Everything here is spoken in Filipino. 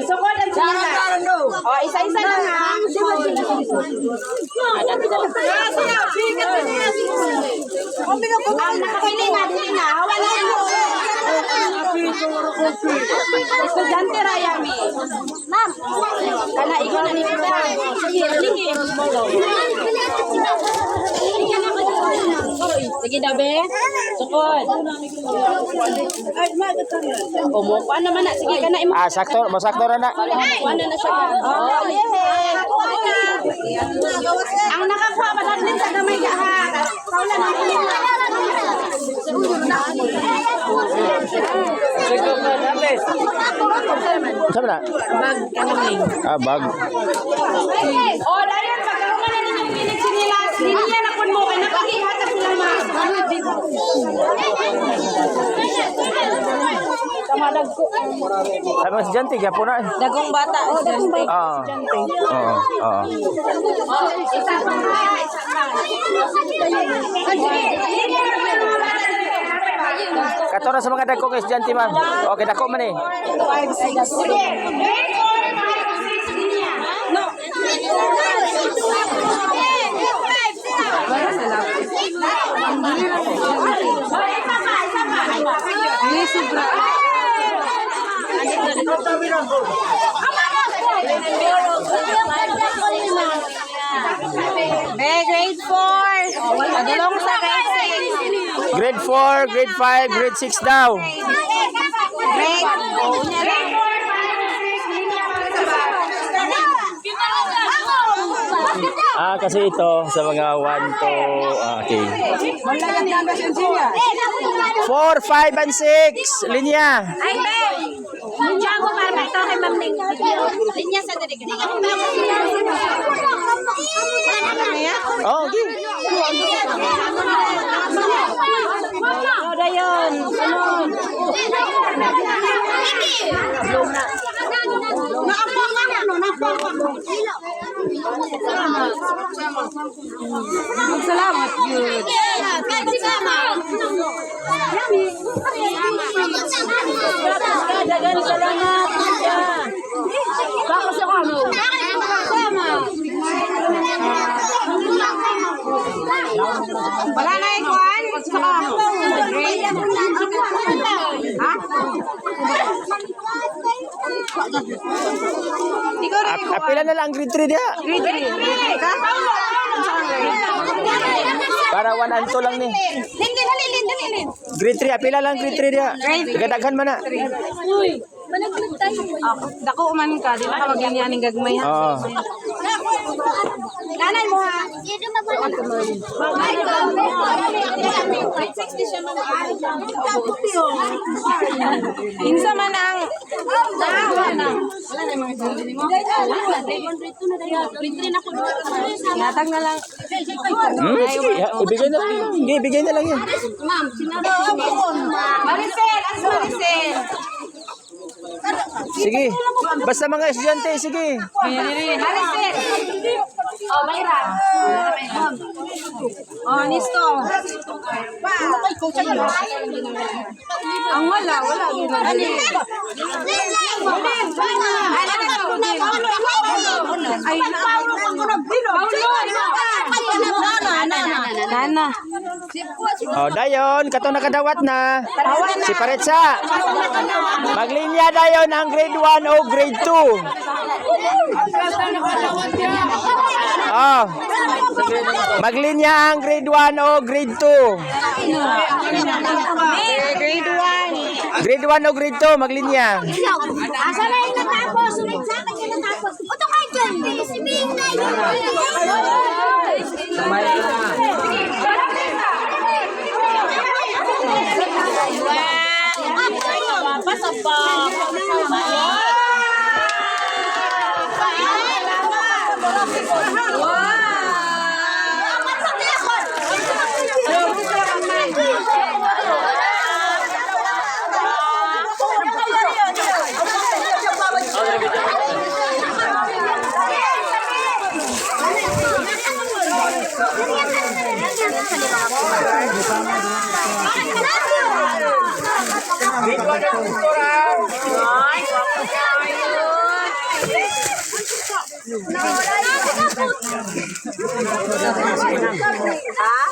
Sukod ang sila. O, isa-isa lang ha. Ang nakapili na, dili na. Wala na. Estudyante Rayami. Ma'am, kana ikaw na nito ba? Sige, lingi. Sige daw be. Sukod. Umupa naman na. Sige kana imo. Sakto, masakto ra na. Ano na siya? Oh, yeah. Ang nakakuha madadlin sa gamay ka ha. Kaulan ang Sabi na? bag kanaming. Bag. Oh, dayon pagkaroon na ninyong pinig sinilas. Linya na pun mo kay napakihatag sila ma. Kamadag ko. Sabi mo si Janti, gapo na. Dagong bata. Estudyante. Oo. Oo. Isa pa ha. Isa pa. Katora sa mga dagko kay Janti, ma'am. Okay, dako man eh. Sige. Grade 4, 5, 6, linya. No. Grade 4. Padulong sa grade 6. Grade 4, grade 5, grade 6 daw. Grade 4. Kasi ito sa mga 1 to okay. 4, 5 and 6 linya. Ay, Ben! Linya ako para ito kay Ma'am Ning. Linya sa dali. Oh, okay. Ano na yun? Sunod. Salamat. Good. Dagan salamat. Bako sa kamo. Sama. Wala na ikuan? Saka grade? Ha? Ikaw rin ikuan? Apila na lang grade 3 dia. Grade 3. Ka? Para 1 and 2 lang ni. Lindin. Grade 3, apila lang grade 3 dia. Gadaghan man na. Uy, managlag tayo. Dako man ka, di ba ka magganyan ng gagmay ha? Oo. Nanay mo ha? Insa man ang wala na yung mga sundin mo. Yatag na lang. Sige, ibigay na lang. Sige, ibigay na lang yan. Ma'am, sinabi ko. Maricel, as Maricel. Sige. Basta mga estudyante, sige. Maricel. Oh, Mayra. Oh, Nisto. Ang wala. Ay, Nana. Oh, dayon, kato nakadawat na. Si Paretsa. Maglinya dayon ang grade 1 o grade 2. Oh. Maglinya ang grade 1 o grade 2. Grade 1. Grade 1 o grade 2, maglinya. Asa na yung natapos? Sulit sa akin yung natapos. Oto ka dyan. Si Bing na Ay, Ha?